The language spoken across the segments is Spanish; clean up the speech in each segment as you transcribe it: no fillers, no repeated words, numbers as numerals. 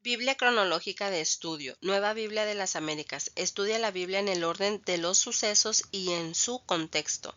Biblia cronológica de estudio, Nueva Biblia de las Américas. Estudia la Biblia en el orden de los sucesos y en su contexto.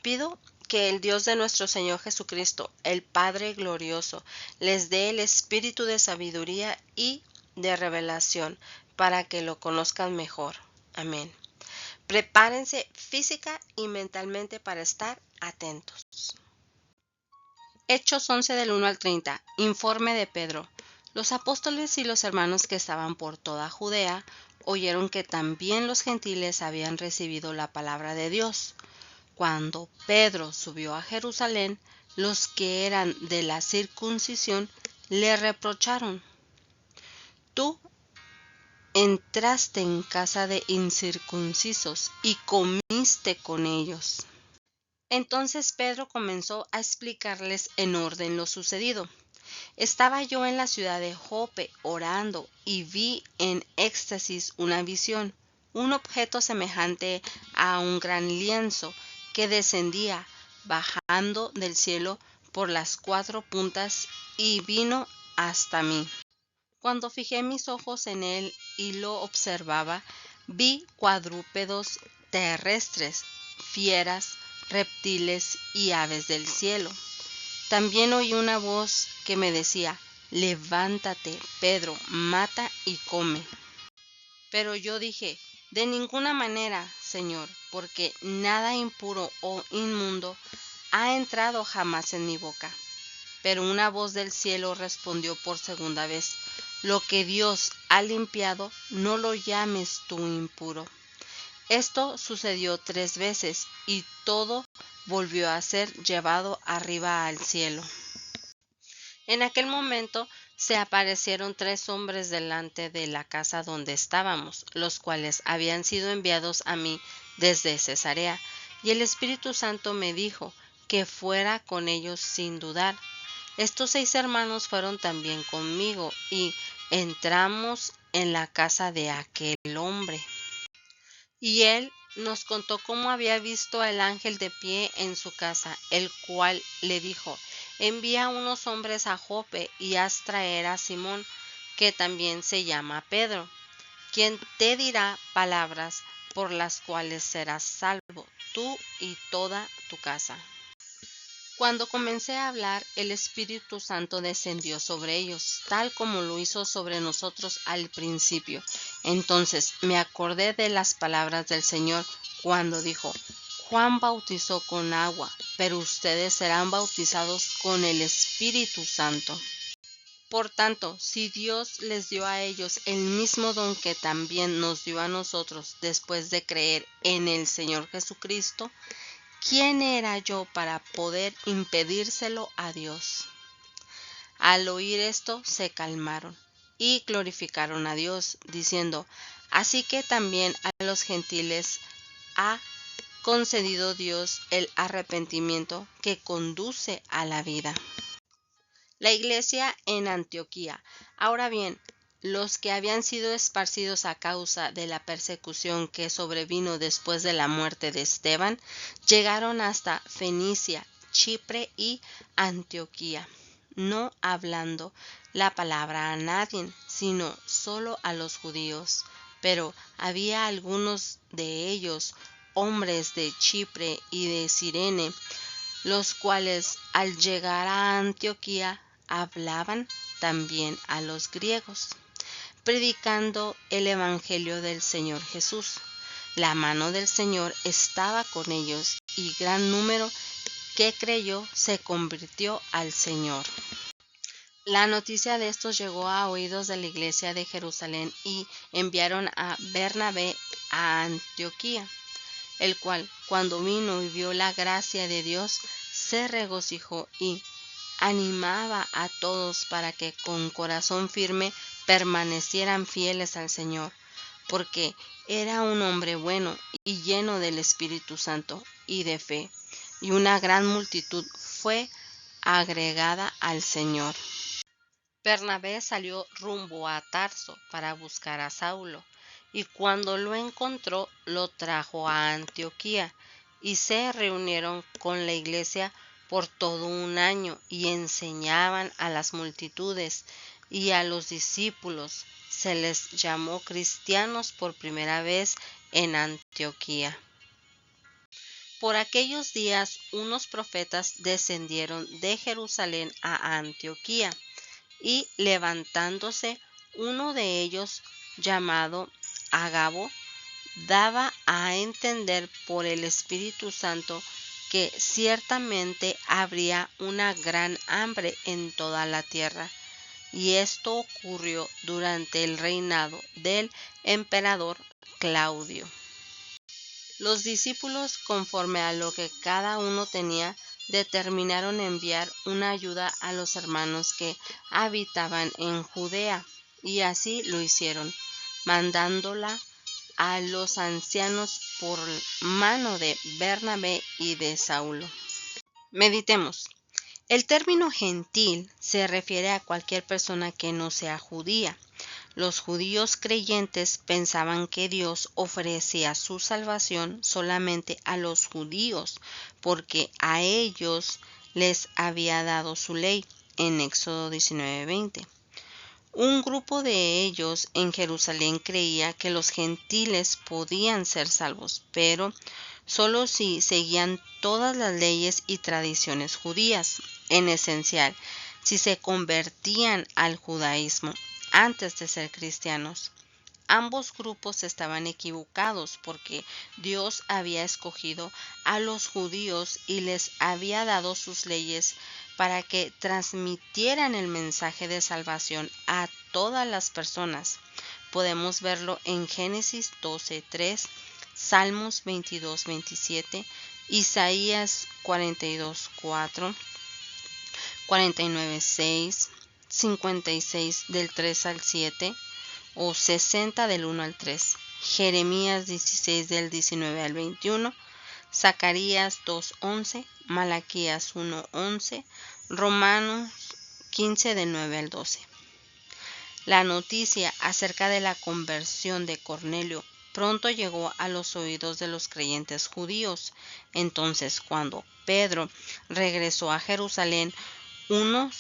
Pido que el Dios de nuestro Señor Jesucristo, el Padre glorioso, les dé el espíritu de sabiduría y de revelación para que lo conozcan mejor. Amén. Prepárense física y mentalmente para estar atentos. Hechos 11 del 1 al 30. Informe de Pedro. Los apóstoles y los hermanos que estaban por toda Judea oyeron que también los gentiles habían recibido la palabra de Dios. Cuando Pedro subió a Jerusalén, los que eran de la circuncisión le reprocharon: Tú entraste en casa de incircuncisos y comiste con ellos. Entonces Pedro comenzó a explicarles en orden lo sucedido. Estaba yo en la ciudad de Jope orando y vi en éxtasis una visión, un objeto semejante a un gran lienzo que descendía bajando del cielo por las cuatro puntas y vino hasta mí. Cuando fijé mis ojos en él y lo observaba, vi cuadrúpedos terrestres, fieras, reptiles y aves del cielo. También oí una voz que me decía: Levántate, Pedro, mata y come. Pero yo dije: De ninguna manera, Señor, porque nada impuro o inmundo ha entrado jamás en mi boca. Pero una voz del cielo respondió por segunda vez: Lo que Dios ha limpiado, no lo llames tú impuro. Esto sucedió 3 veces y todo volvió a ser llevado arriba al cielo. En aquel momento se aparecieron 3 hombres delante de la casa donde estábamos, los cuales habían sido enviados a mí desde Cesarea, y el Espíritu Santo me dijo que fuera con ellos sin dudar. Estos 6 hermanos fueron también conmigo y entramos en la casa de aquel hombre. Y él nos contó cómo había visto al ángel de pie en su casa, el cual le dijo: Envía unos hombres a Jope y haz traer a Simón, que también se llama Pedro, quien te dirá palabras por las cuales serás salvo, tú y toda tu casa. Cuando comencé a hablar, el Espíritu Santo descendió sobre ellos, tal como lo hizo sobre nosotros al principio. Entonces me acordé de las palabras del Señor cuando dijo: Juan bautizó con agua, pero ustedes serán bautizados con el Espíritu Santo. Por tanto, si Dios les dio a ellos el mismo don que también nos dio a nosotros después de creer en el Señor Jesucristo, ¿quién era yo para poder impedírselo a Dios? Al oír esto se calmaron y glorificaron a Dios, diciendo: Así que también a los gentiles ha concedido Dios el arrepentimiento que conduce a la vida. La iglesia en Antioquía. Ahora bien, los que habían sido esparcidos a causa de la persecución que sobrevino después de la muerte de Esteban, llegaron hasta Fenicia, Chipre y Antioquía, no hablando la palabra a nadie, sino solo a los judíos. Pero había algunos de ellos, hombres de Chipre y de Cirene, los cuales al llegar a Antioquía hablaban también a los griegos, predicando el evangelio del Señor Jesús. La mano del Señor estaba con ellos y gran número que creyó se convirtió al Señor. La noticia de estos llegó a oídos de la iglesia de Jerusalén y enviaron a Bernabé a Antioquía, el cual, cuando vino y vio la gracia de Dios, se regocijó y animaba a todos para que con corazón firme permanecieran fieles al Señor, porque era un hombre bueno y lleno del Espíritu Santo y de fe, y una gran multitud fue agregada al Señor. Bernabé salió rumbo a Tarso para buscar a Saulo, y cuando lo encontró lo trajo a Antioquía, y se reunieron con la iglesia por todo un año y enseñaban a las multitudes, y a los discípulos se les llamó cristianos por primera vez en Antioquía. Por aquellos días unos profetas descendieron de Jerusalén a Antioquía, y levantándose uno de ellos, llamado Agabo, daba a entender por el Espíritu Santo que ciertamente habría una gran hambre en toda la tierra. Y esto ocurrió durante el reinado del emperador Claudio. Los discípulos, conforme a lo que cada uno tenía, determinaron enviar una ayuda a los hermanos que habitaban en Judea, y así lo hicieron, mandándola a los ancianos por mano de Bernabé y de Saulo. Meditemos. El término gentil se refiere a cualquier persona que no sea judía. Los judíos creyentes pensaban que Dios ofrecía su salvación solamente a los judíos, porque a ellos les había dado su ley, en Éxodo 19:20. Un grupo de ellos en Jerusalén creía que los gentiles podían ser salvos, pero solo si seguían todas las leyes y tradiciones judías, en esencial, si se convertían al judaísmo antes de ser cristianos. Ambos grupos estaban equivocados porque Dios había escogido a los judíos y les había dado sus leyes para que transmitieran el mensaje de salvación a todas las personas. Podemos verlo en Génesis 12:3, Salmos 22:27, Isaías 42:4, 49:6, 56 del 3 al 7 o 60 del 1 al 3, Jeremías 16 del 19 al 21, Zacarías 2:11, Malaquías 1:11, Romanos 15 del 9 al 12. La noticia acerca de la conversión de Cornelio pronto llegó a los oídos de los creyentes judíos. Entonces, cuando Pedro regresó a Jerusalén, unos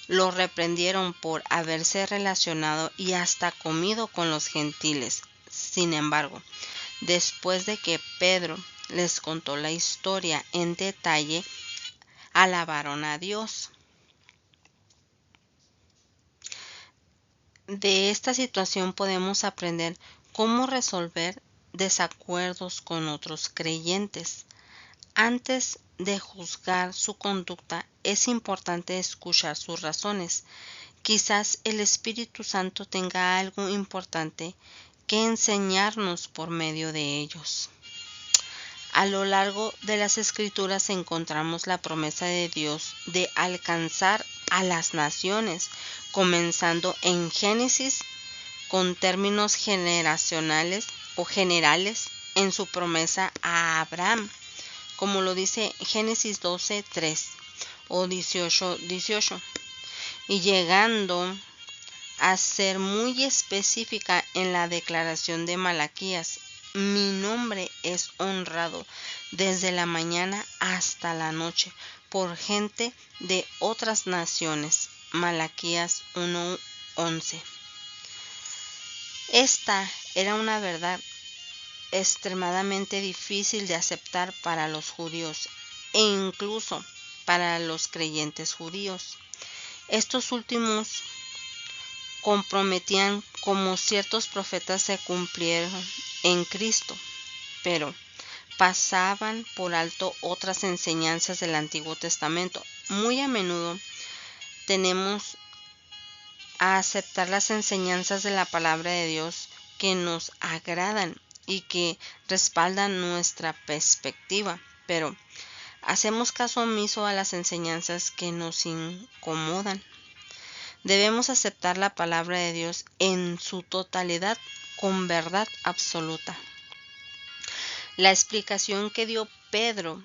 lo reprendieron por haberse relacionado y hasta comido con los gentiles. Sin embargo, después de que Pedro les contó la historia en detalle, alabaron a Dios. De esta situación podemos aprender cómo resolver desacuerdos con otros creyentes. Antes de juzgar su conducta, es importante escuchar sus razones. Quizás el Espíritu Santo tenga algo importante que enseñarnos por medio de ellos. A lo largo de las Escrituras encontramos la promesa de Dios de alcanzar a las naciones, comenzando en Génesis con términos generacionales o generales en su promesa a Abraham, como lo dice Génesis 12:3 o 18:18, y llegando a ser muy específica en la declaración de Malaquías: mi nombre es honrado desde la mañana hasta la noche por gente de otras naciones. Malaquías 1:11. Esta era una verdad extremadamente difícil de aceptar para los judíos e incluso para los creyentes judíos. Estos últimos comprometían como ciertos profetas se cumplieron en Cristo, pero pasaban por alto otras enseñanzas del Antiguo Testamento. Muy a menudo tenemos a aceptar las enseñanzas de la palabra de Dios que nos agradan y que respaldan nuestra perspectiva, pero hacemos caso omiso a las enseñanzas que nos incomodan. Debemos aceptar la palabra de Dios en su totalidad con verdad absoluta. La explicación que dio Pedro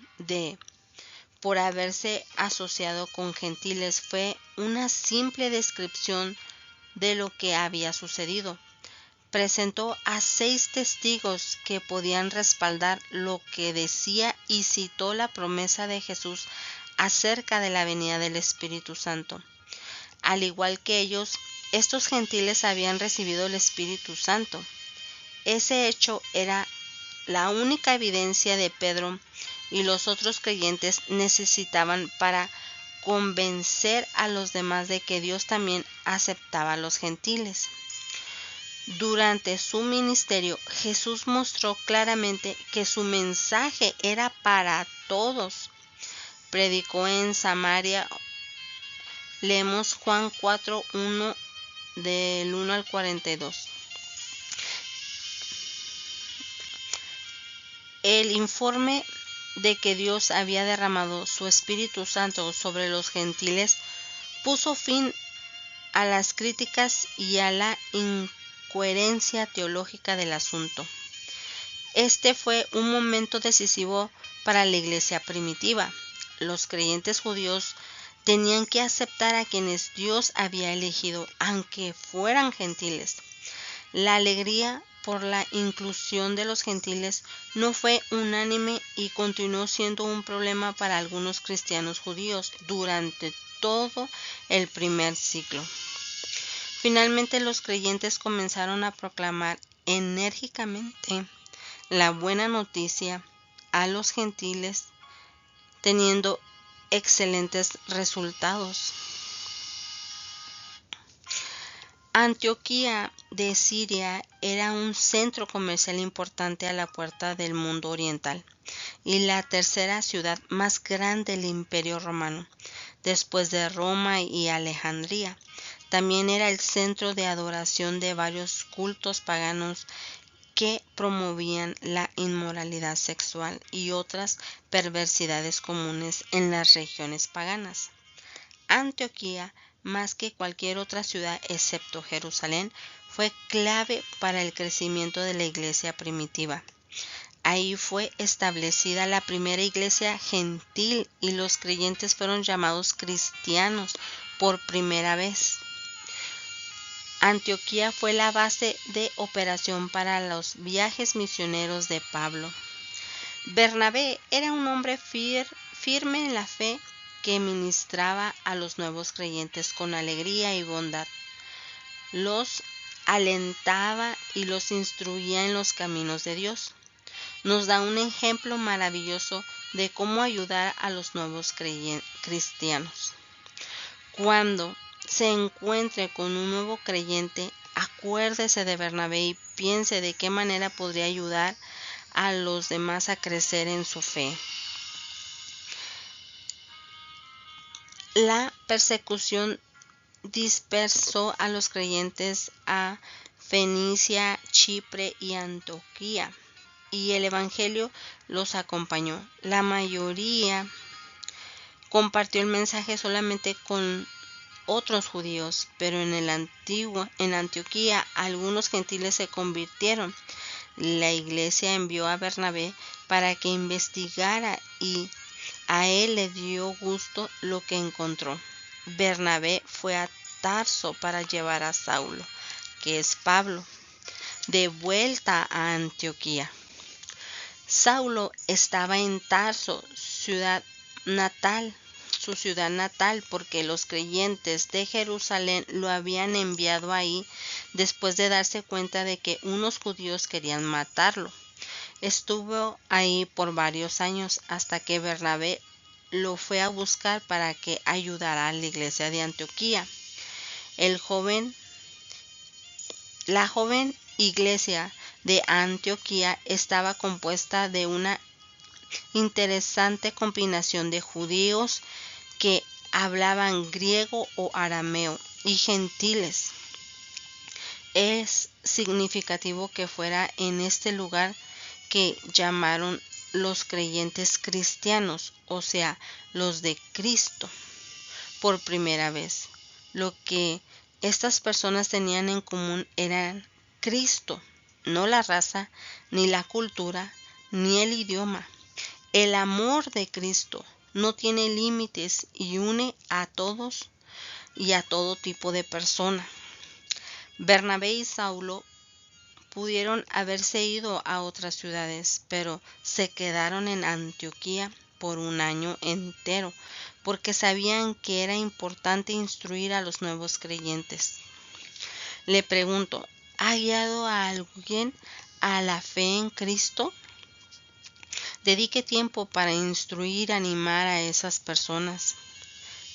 por haberse asociado con gentiles fue una simple descripción de lo que había sucedido. Presentó a 6 testigos que podían respaldar lo que decía y citó la promesa de Jesús acerca de la venida del Espíritu Santo. Al igual que ellos, estos gentiles habían recibido el Espíritu Santo. Ese hecho era la única evidencia de Pedro y los otros creyentes necesitaban para convencer a los demás de que Dios también aceptaba a los gentiles. Durante su ministerio, Jesús mostró claramente que su mensaje era para todos. Predicó en Samaria. Leemos Juan 4:1 del 1 al 42. El informe de que Dios había derramado su Espíritu Santo sobre los gentiles puso fin a las críticas y a la incoherencia teológica del asunto. Este fue un momento decisivo para la iglesia primitiva. Los creyentes judíos tenían que aceptar a quienes Dios había elegido, aunque fueran gentiles. La alegría por la inclusión de los gentiles no fue unánime y continuó siendo un problema para algunos cristianos judíos durante todo el primer siglo. Finalmente, los creyentes comenzaron a proclamar enérgicamente la buena noticia a los gentiles, teniendo excelentes resultados. Antioquía de Siria era un centro comercial importante a la puerta del mundo oriental y la tercera ciudad más grande del Imperio Romano, después de Roma y Alejandría. También era el centro de adoración de varios cultos paganos que promovían la inmoralidad sexual y otras perversidades comunes en las regiones paganas. Antioquía, más que cualquier otra ciudad excepto Jerusalén, fue clave para el crecimiento de la iglesia primitiva. Ahí fue establecida la primera iglesia gentil y los creyentes fueron llamados cristianos por primera vez. Antioquía fue la base de operación para los viajes misioneros de Pablo. Bernabé era un hombre firme en la fe que ministraba a los nuevos creyentes con alegría y bondad. Los alentaba y los instruía en los caminos de Dios. Nos da un ejemplo maravilloso de cómo ayudar a los nuevos cristianos. Cuando se encuentre con un nuevo creyente, acuérdese de Bernabé y piense de qué manera podría ayudar a los demás a crecer en su fe. La persecución dispersó a los creyentes a Fenicia, Chipre y Antioquía, y el evangelio los acompañó. La mayoría compartió el mensaje solamente con otros judíos, pero en Antioquía algunos gentiles se convirtieron. La iglesia envió a Bernabé para que investigara y a él le dio gusto lo que encontró. Bernabé fue a Tarso para llevar a Saulo, que es Pablo, de vuelta a Antioquía. Saulo estaba en Tarso, su ciudad natal, porque los creyentes de Jerusalén lo habían enviado ahí después de darse cuenta de que unos judíos querían matarlo. Estuvo ahí por varios años hasta que Bernabé lo fue a buscar para que ayudara a la iglesia de Antioquía. La joven iglesia de Antioquía estaba compuesta de una interesante combinación de judíos que hablaban griego o arameo y gentiles. Es significativo que fuera en este lugar que llamaron los creyentes cristianos, o sea, los de Cristo, por primera vez. Lo que estas personas tenían en común era Cristo, no la raza, ni la cultura, ni el idioma. El amor de Cristo no tiene límites y une a todos y a todo tipo de persona. Bernabé y Saulo pudieron haberse ido a otras ciudades, pero se quedaron en Antioquía por un año entero, porque sabían que era importante instruir a los nuevos creyentes. Le pregunto, ¿ha guiado a alguien a la fe en Cristo? Dedique tiempo para instruir, animar a esas personas.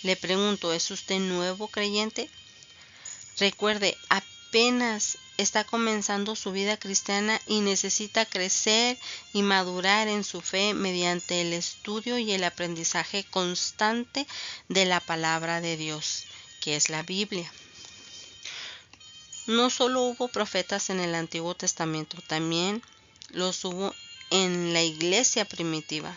Le pregunto, ¿es usted nuevo creyente? Recuerde, apenas está comenzando su vida cristiana y necesita crecer y madurar en su fe mediante el estudio y el aprendizaje constante de la palabra de Dios, que es la Biblia. No solo hubo profetas en el Antiguo Testamento, también los hubo en la iglesia primitiva.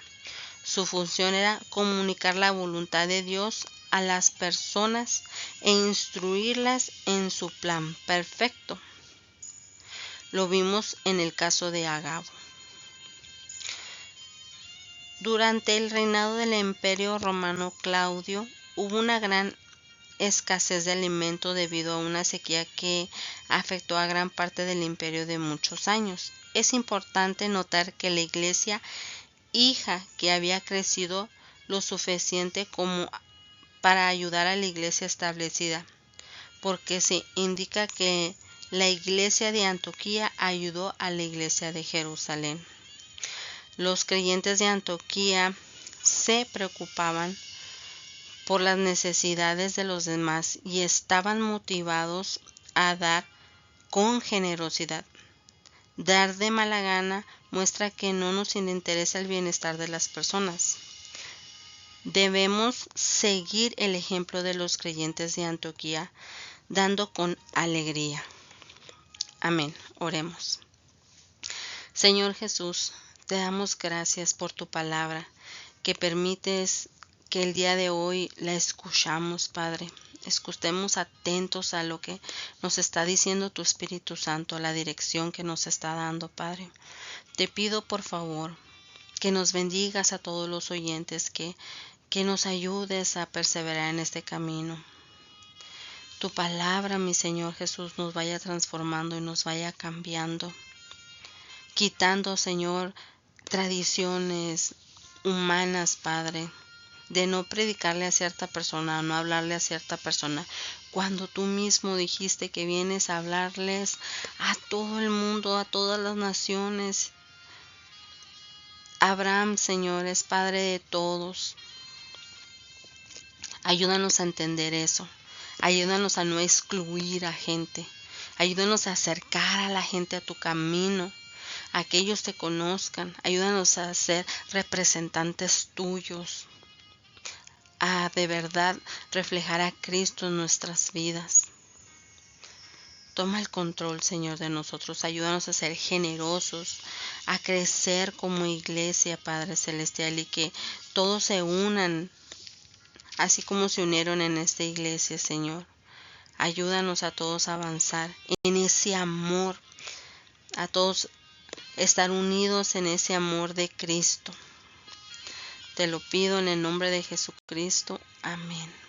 Su función era comunicar la voluntad de Dios a las personas e instruirlas en su plan perfecto. Lo vimos en el caso de Agabo. Durante el reinado del Imperio Romano Claudio hubo una gran escasez de alimento debido a una sequía que afectó a gran parte del imperio de muchos años. Es importante notar que la iglesia hija que había crecido lo suficiente como para ayudar a la iglesia establecida, porque se indica que la iglesia de Antioquía ayudó a la iglesia de Jerusalén. Los creyentes de Antioquía se preocupaban por las necesidades de los demás y estaban motivados a dar con generosidad. Dar de mala gana muestra que no nos interesa el bienestar de las personas. Debemos seguir el ejemplo de los creyentes de Antioquía, dando con alegría. Amén. Oremos. Señor Jesús, te damos gracias por tu palabra, que permites que el día de hoy la escuchamos, Padre. Escuchemos atentos a lo que nos está diciendo tu Espíritu Santo, a la dirección que nos está dando, Padre. Te pido, por favor, que nos bendigas a todos los oyentes, que nos ayudes a perseverar en este camino. Tu palabra, mi Señor Jesús, nos vaya transformando y nos vaya cambiando, quitando, Señor, tradiciones humanas, Padre, de no predicarle a cierta persona, no hablarle a cierta persona, cuando tú mismo dijiste que vienes a hablarles a todo el mundo, a todas las naciones. Abraham, Señor, es Padre de todos. Ayúdanos a entender eso. Ayúdanos a no excluir a gente. Ayúdanos a acercar a la gente a tu camino, a que ellos te conozcan. Ayúdanos a ser representantes tuyos, a de verdad reflejar a Cristo en nuestras vidas. Toma el control, Señor, de nosotros. Ayúdanos a ser generosos, a crecer como iglesia, Padre Celestial, y que todos se unan así como se unieron en esta iglesia, Señor. Ayúdanos a todos a avanzar en ese amor, a todos estar unidos en ese amor de Cristo. Te lo pido en el nombre de Jesucristo. Amén.